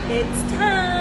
It's time.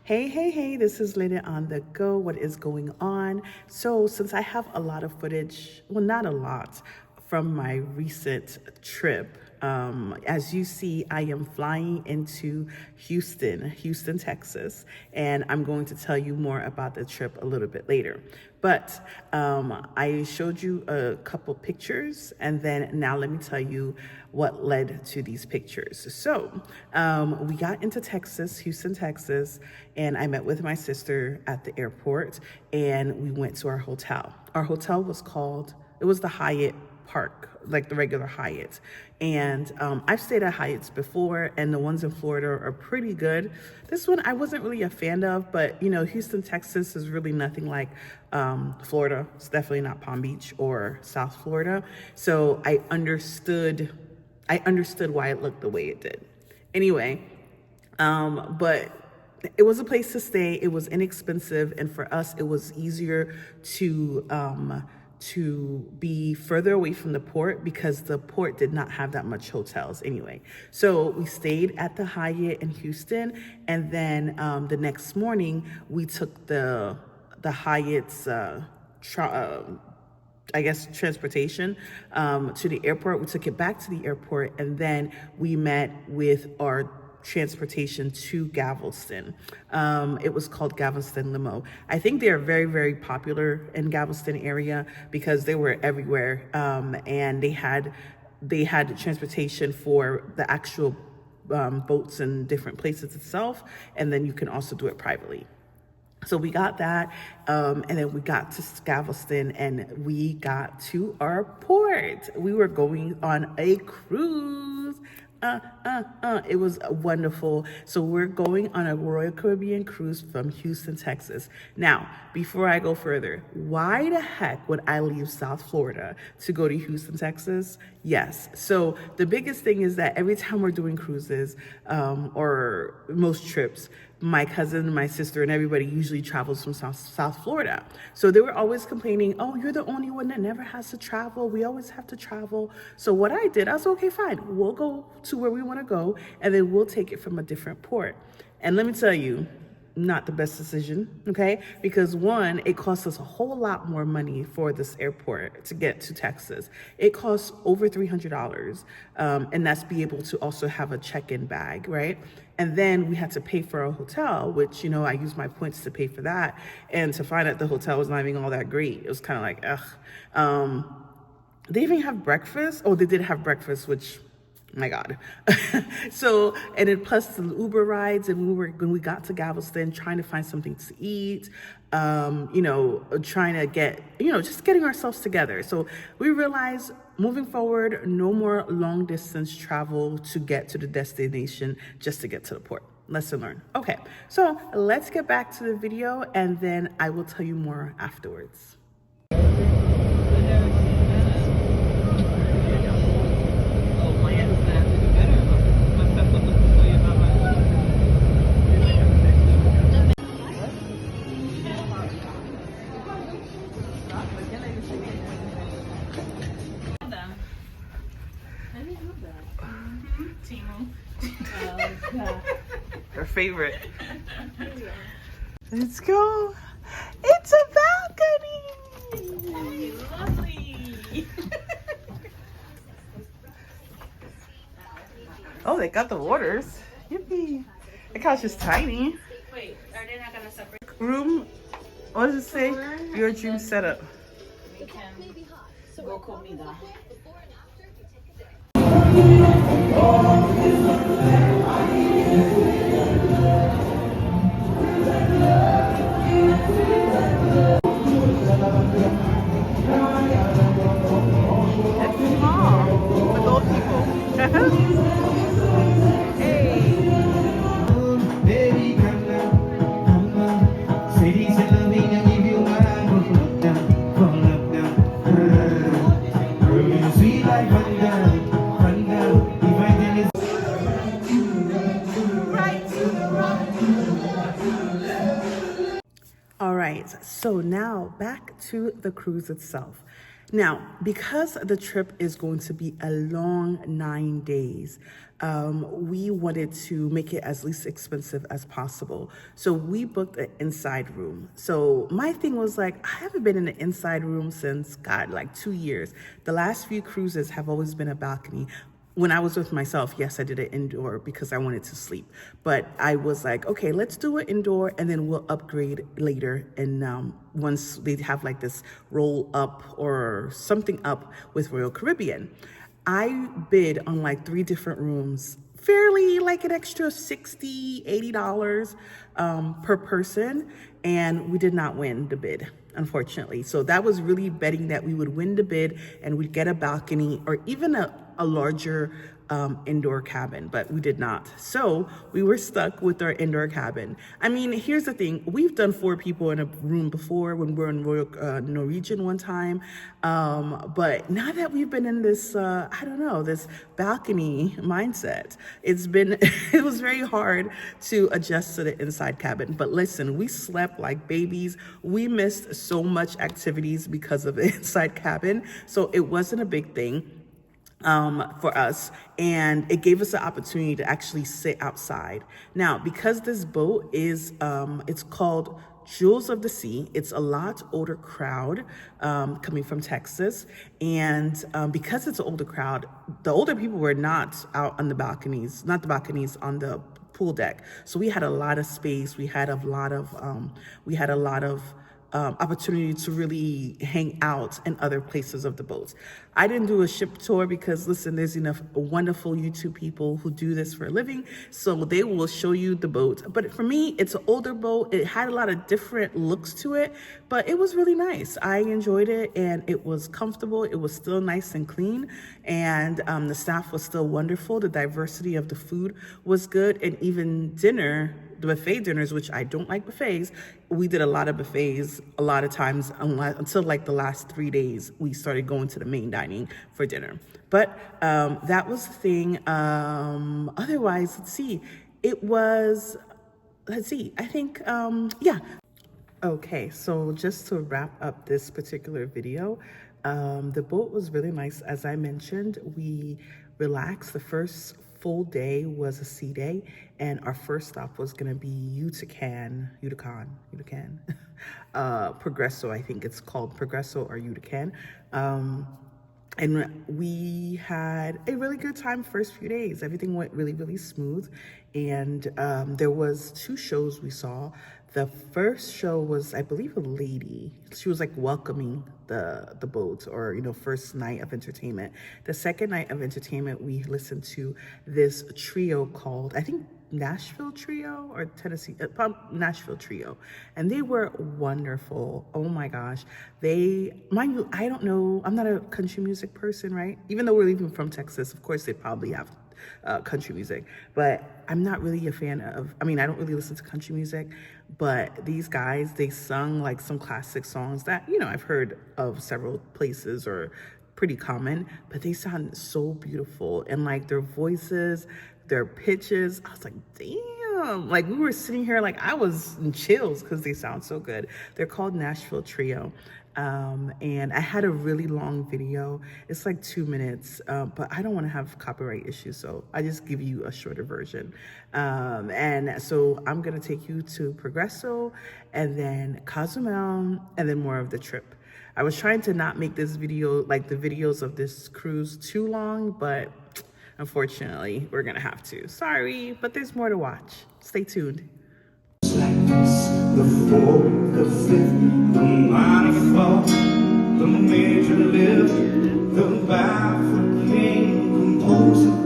Hey, hey, hey, this is Lena on the go. What is going on? So, since I have a lot of footage, well, not a lot, from my recent trip, as you see, I am flying into Houston, Texas, and I'm going to tell you more about the trip a little bit later. But I showed you a couple pictures, and then now let me tell you what led to these pictures. So we got into Texas, Houston, Texas, and I met with my sister at the airport, and we went to our hotel. Our hotel was called, it was the Hyatt Park, like the regular Hyatt. And I've stayed at Hyatts before, and the ones in Florida are pretty good. This one I wasn't really a fan of, but you know, Houston, Texas is really nothing like Florida. It's definitely not Palm Beach or South Florida. So I understood why it looked the way it did. Anyway, but it was a place to stay. It was inexpensive, and for us, it was easier to be further away from the port because the port did not have that much hotels anyway. So we stayed at the Hyatt in Houston, and then the next morning we took the Hyatt's I guess transportation to the airport. We took it back to the airport, and then we met with our transportation to Galveston. It was called Galveston Limo. I think they are very, very popular in Galveston area because they were everywhere, and they had transportation for the actual boats and different places itself, and then you can also do it privately. So we got that, and then we got to Galveston, and we got to our port. We were going on a cruise. It was wonderful. So we're going on a Royal Caribbean cruise from Houston, Texas. Now, before I go further, why the heck would I leave South Florida to go to Houston, Texas? Yes. So the biggest thing is that every time we're doing cruises, or most trips, my cousin, my sister, and everybody usually travels from South Florida. So they were always complaining, oh, you're the only one that never has to travel. We always have to travel. So what I did, I was okay, fine. We'll go to where we want to go, and then we'll take it from a different port. And let me tell you, not the best decision, okay? Because one, it costs us a whole lot more money for this airport to get to Texas. It costs over $300, and that's be able to also have a check-in bag, right? And then we had to pay for a hotel, which, you know, I used my points to pay for that. And to find out the hotel was not even all that great. It was kind of like, ugh. They even have breakfast. Oh, they did have breakfast, which, my God. So, and then plus the Uber rides, and when we got to Galveston, trying to find something to eat, you know, trying to get, you know, just getting ourselves together. So we realized moving forward, no more long distance travel to get to the destination just to get to the port. Lesson learned. Okay, so let's get back to the video, and then I will tell you more afterwards. Her favorite. Let's go. It's a balcony. Lovely. Oh, they got the waters. Yippee. The couch is tiny. Wait, are they not gonna separate? Room, what does it say? Your dream setup. We can go comida. It's small. Adult people. Hey. All right, so now back to the cruise itself. Now, because the trip is going to be a long 9 days, we wanted to make it as least expensive as possible. So we booked an inside room. So my thing was like, I haven't been in an inside room since, God, like 2 years. The last few cruises have always been a balcony. When I was with myself, yes, I did it indoor because I wanted to sleep. But I was like, okay, let's do it indoor and then we'll upgrade later. And once they have like this roll up or something up with Royal Caribbean, I bid on like 3 different rooms, fairly like an extra $60, $80 per person. And we did not win the bid, unfortunately. So that was really betting that we would win the bid and we'd get a balcony or even a larger indoor cabin, but we did not. So we were stuck with our indoor cabin. I mean, here's the thing. We've done 4 people in a room before when we were in Royal Norwegian one time. But now that we've been in this, I don't know, this balcony mindset, it was very hard to adjust to the inside cabin. But listen, we slept like babies. We missed so much activities because of the inside cabin. So it wasn't a big thing for us, and it gave us the opportunity to actually sit outside. Now, because this boat is, it's called Jewels of the Sea. It's a lot older crowd coming from Texas, and because it's an older crowd, the older people were not out on the balconies, not the balconies, on the pool deck. So we had a lot of space. We had a lot of opportunity to really hang out in other places of the boats. I didn't do a ship tour because, listen, there's enough wonderful YouTube people who do this for a living, so they will show you the boat. But for me, it's an older boat. It had a lot of different looks to it, but it was really nice. I enjoyed it, and it was comfortable. It was still nice and clean, and the staff was still wonderful. The diversity of the food was good, and even dinner, the buffet dinners, which I don't like buffets, we did a lot of buffets a lot of times until like the last 3 days we started going to the main dining for dinner. But that was the thing. Otherwise, I think, yeah. Okay, so just to wrap up this particular video, the boat was really nice. As I mentioned, we relaxed. The first full day was a sea day, and our first stop was going to be Utica, Progresso, I think it's called Progresso or Utica. And we had a really good time first few days. Everything went really, really smooth. And there was 2 shows we saw. The first show was, I believe, a lady. She was like welcoming the boat, or, first night of entertainment. The second night of entertainment, we listened to this trio called, I think, Nashville Trio or Tennessee, Nashville Trio. And they were wonderful. Oh my gosh. Mind you, I don't know, I'm not a country music person, right? Even though we're leaving from Texas, of course they probably have country music, but I'm not really a fan of, I don't really listen to country music, but these guys, they sung like some classic songs that, I've heard of several places or pretty common, but they sound so beautiful. And like their voices, their pitches, I was like, damn, like we were sitting here, like I was in chills because they sound so good. They're called Nashville Trio. And I had a really long video. It's like 2 minutes, but I don't want to have copyright issues, so I just give you a shorter version. And so I'm going to take you to Progresso and then Cozumel and then more of the trip. I was trying to not make this video, like the videos of this cruise, too long, but unfortunately, we're going to have to. Sorry, but there's more to watch. Stay tuned. Like this, the 4th, the 5th, the minor fall, the major lift, the baffled king composer.